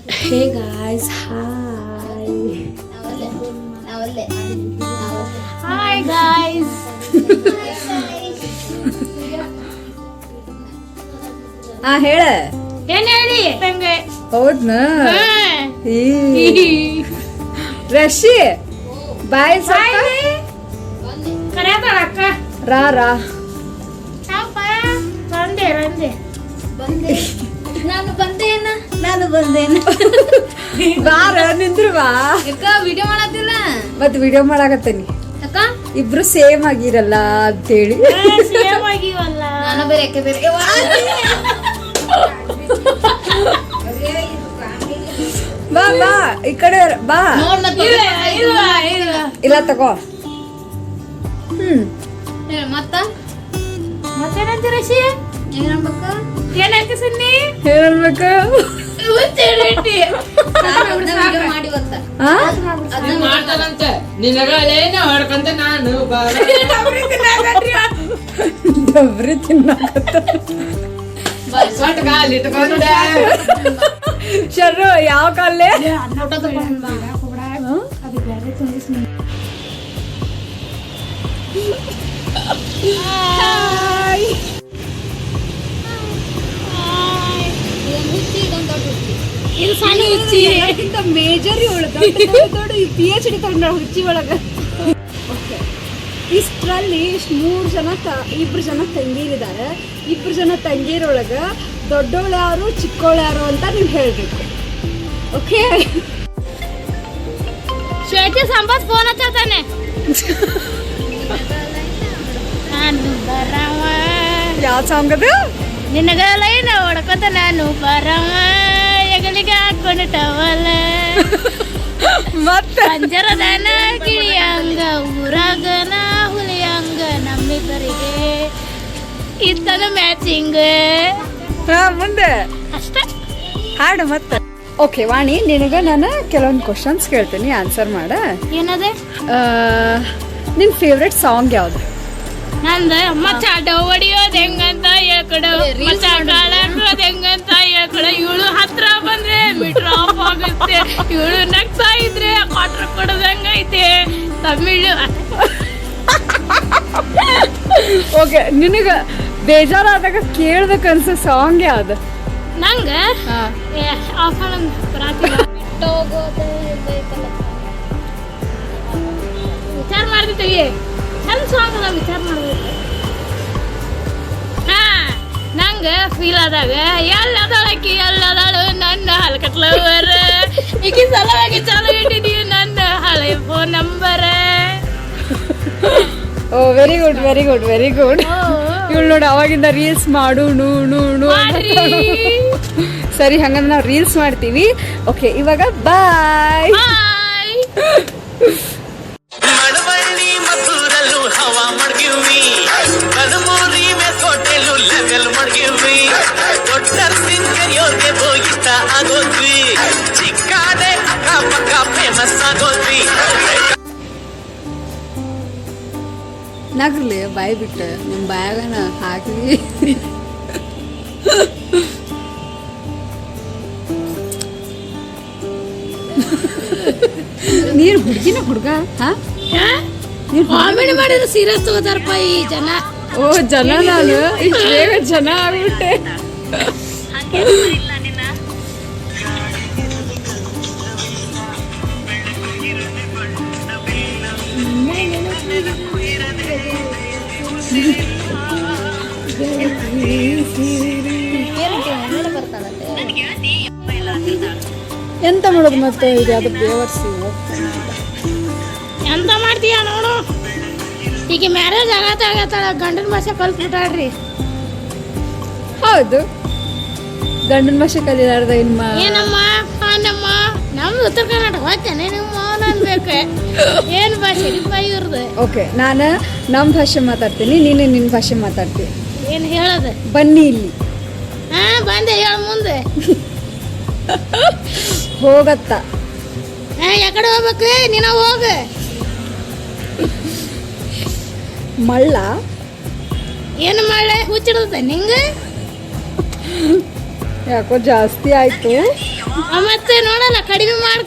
Hey guys, hi. Hi guys. ಹೇಳ ಏನ್ ಹೇಳಿ ನಂಗೆ ಹೌದ್ನಾ ರಶಿ ಬಾಯ್ ಕರೆಯಕ್ಕ ರಾ ರಾ ರಂದೆ ನಾನು ಬಂದೇನ ಬಾರ ನಿಂದ್ರು ಬಾ ಯಾಕ ವಿಡಿಯೋ ಮಾಡತ್ತಿಲ್ಲ ಮತ್ ವಿಡಿಯೋ ಮಾಡಾಕತ್ತೇನಿ ಯಾಕ ಇಬ್ರು ಸೇಮ್ ಆಗಿರಲ್ಲ ಅಂತೇಳಿ ಸೇಮ್ ಆಗಿವಲ್ಲ ನಾನು ಬೇರೆ ಯಾಕೆ ಬೇರೆ ಬಾ ಬಾ ಈ ಕಡೆ ಬಾ ನೋಡ್ ಮತ್ತೆ ಇಲ್ಲ ತಗೋ ಮತ್ತೇನಂತೀರ ರಶಿ ಏನಬೇಕು ಏನಂತ ಸನ್ನಿ ಹೇಳ್ಬೇಕು ವಿಡಿಯೋ ಮಾಡಿ ಗೊತ್ತ ಮಾಡ್ತಾನಂತೆ ನಿನಗಳೇನ ಹೊಡ್ಕಂತ ನಾನು ಡಬ್ರಿ ತಿನ್ನಾಕತ್ತ ಸೊಟ್ಟ ಕಾಲ್ ಇಟ್ಕೊಂಡೆ ಶರ್ರು ಯಾವ ಕಾಲೇ ಇದು ಸಣ್ಣ ಹುಚ್ಚಿ ಮೇಜರ್ ದೊಡ್ಡ PhD ತಗೊಂಡ ಹುಚ್ಚಿ ಒಳಗ ಇಷ್ಟರಲ್ಲಿ ಇಬ್ರು ಜನ ತಂಗೀರಿದ್ದಾರೆ. ಇಬ್ರು ಜನ ತಂಗೀರೊಳಗ ದೊಡ್ಡವಳು ಯಾರು ಚಿಕ್ಕವಳು ಯಾರು ಅಂತ ನೀವು ಹೇಳ್ಬೇಕು. ಓಕೆ ಶ್ವೇತಿ ಸಂಪತ್ ಫೋನ್ ಹಚ್ಚತಾನೆ ನಾನು ಬರವ ಯಾವ ಸಾಂಗ್ ಅದು ನಿನಗ ಲೈನ್ ಹೊಡ್ಕೊತ ನಾನು ಬರವ ಎಗಲಿಗೆ ಹಾಕೊಂಡು ಟವಲ ಮತ್ತೆ ಪಂಜರದನ ಗಿಳಿಯಂಗ ಊರಾಗನ ಹುಲಿಯಂಗ ನಮ್ಮಿಬ್ಬರಿಗೆ ಇತ್ತನ ಮ್ಯಾಚಿಂಗ್ ಮುಂದೆ ಅಷ್ಟ ಹಾಡು ಮತ್ತೆ. ಓಕೆ ವಾಣಿ, ನಿನಗ ನಾನು ಕೆಲವೊಂದು ಕ್ವಶನ್ಸ್ ಕೇಳ್ತೀನಿ, ಆನ್ಸರ್ ಮಾಡ. ಏನದೆ ನಿನ್ ಫೇವ್ರೆಟ್ ಸಾಂಗ್ ಯಾವ್ದು? ನಂದ ಮಚಾಡ ಹೊಡಿಯೋದ್ ಹೆಂಗಂತ ಹೇಳ್ಕೊಡು, ಮಚಾಡ ಹಾಕೋದ್ ಹೆಂಗಂತ ಹೇಳ್ಕೊಡು. ಇವಳು ಹತ್ರ ಬಂದ್ರೆ ಮೀಟರ್ ಆಫ್ ಆಗುತ್ತೆ, ಇವಳು ನಗ್ತಾ ಇದ್ರೆ ಕ್ವಾರ್ಟರ್ ಕೊಡೋದಂಗೈತೆ. ತಮಿಳು ಓಕೆ, ನಿನಗ ಬೇಜಾರಾದಾಗ ಕೇಳ್ಬೇಕನ್ಸೋ ಸಾಂಗ್ ಯಾವ್ದು? ನಂಗ ಆಫ್ ವಿಚಾರ ಮಾಡ್ತಿದ್ದೀವಿ. ಚಂದ ಸಾಂಗ್ ಅದ, ವಿಚಾರ ಮಾಡ್ಬೇಕು. ಹಾ, ನಂಗ ಫೀಲ್ ಆದಾಗ ಎಲ್ಲದಾಳಕಿ ಎಲ್ಲದಾಳು ನನ್ನ ಹಲ್ಕಟ್ಲವರ ಈಕಿ ಸಲವಾಗಿ ಚಾಲು ಇಟ್ಟಿದೀವಿ ನನ್ನ ಹಳೆ phone number. Oh very good very good very good. ಇವಳು ನೋಡಿ ಅವಾಗಿಂದ ರೀಲ್ಸ್ ಮಾಡು ನೂ ನೂ ನೂ. ಸರಿ, ಹಂಗಂದ್ರೆ ನಾವು ರೀಲ್ಸ್ ಮಾಡ್ತೀವಿ. ಓಕೆ, ಇವಾಗ ಬಾಯ್. ಮಡವಳ್ಳಿ ಮದ್ದೂರಲ್ಲೂ ಹವಾ ಮಡ್ಗಿವಿ, ಕಡಮೂರಿ ಮೇಲ್ಕೋಟೆಲ್ಲೂ ಲೆವೆಲ್ ಮಡ್ಗಿವಿ, ದೊಡ್ಡ ಸಿಂಗರಿಯೋರ್ಗೆ ಹೋಗಿಷ್ಟ ಆಗೋದ್ವಿ, ಚಿಕ್ಕಾಡೆ ಅಕ್ಕಪಕ್ಕ ಫೇಮಸ್ ಆಗೋದ್ವಿ. ನಗ್ಲಿ ಬಾಯ್ ಬಿಟ್ಟು ನಿಮ್ಮ ಬಾಯಾಗನ ಹಾಕಿ. ನೀರು ಹುಡುಗಿನ ಹುಡುಗ? ಕಾಮಿಡಿ ಮಾಡಿದ್ರೆ ಸೀರಿಯಸ್ ತಗೋತಾರಪ್ಪ ಈ ಜನ. ಓ ಜನ, ನಾನು ಇಷ್ಟು ಬೇಗ ಜನ ಆಗ್ಬಿಟ್ಟೆ. ಎಂತ ಮಾಡೋದು ಮತ್ತೆ, ಇದು ಅದು ಬೇವರ್ಸಿ ಎಂತ ಮಾಡ್ತೀಯ ನೋಡು. ಈಗ ಮ್ಯಾರೇಜ್ ಆಗತ್ತಾಳ, ಗಂಡನ ಭಾಷೆ ಕಲ್ತ್ಬಿಟ್ಟಾಳ್ರಿ. ಹೌದು, ಗಂಡನ ಭಾಷೆ ಕಲಿಲಾರ್ದ ಏನಮ್ಮ ನಮ್ಮ ನಮ್ದು ಉತ್ತರ ಕರ್ನಾಟಕ ಹೋಗ್ತೇನೆ ನಿಮ್ಮ ಅನ್ಬೇಕು. ಏನ್ ಭಾಷೆ ನಿಮ್ಮ ಇವ್ರದ್ದು? ಓಕೆ, ನಾನು ನಮ್ಮ ಭಾಷೆ ಮಾತಾಡ್ತೀನಿ, ನೀನು ನಿನ್ನ ಭಾಷೆ ಮಾತಾಡ್ತೀನಿ. ಏನ್ ಹೇಳೋದು? ಬನ್ನಿ ಇಲ್ಲಿ. ಹಾ, ಬಂದೆ, ಹೇಳ ಮುಂದೆ. ಹೋಗತ್ತ. ಯಾಕಡೆ ಹೋಗ್ಬೇಕು? ನೀನ ಹೋಗ. ಮಳ್ಳ ಏನು ಮಾಡಲೆ? ಹುಚ್ಚಿಡ್ದ ನಿಂಗೆ? ಯಾಕೋ ಜಾಸ್ತಿ ಆಯ್ತು. ಮತ್ತೆ ನೋಡಲ್ಲ ಕಡಿಮೆ ಮಾಡಿ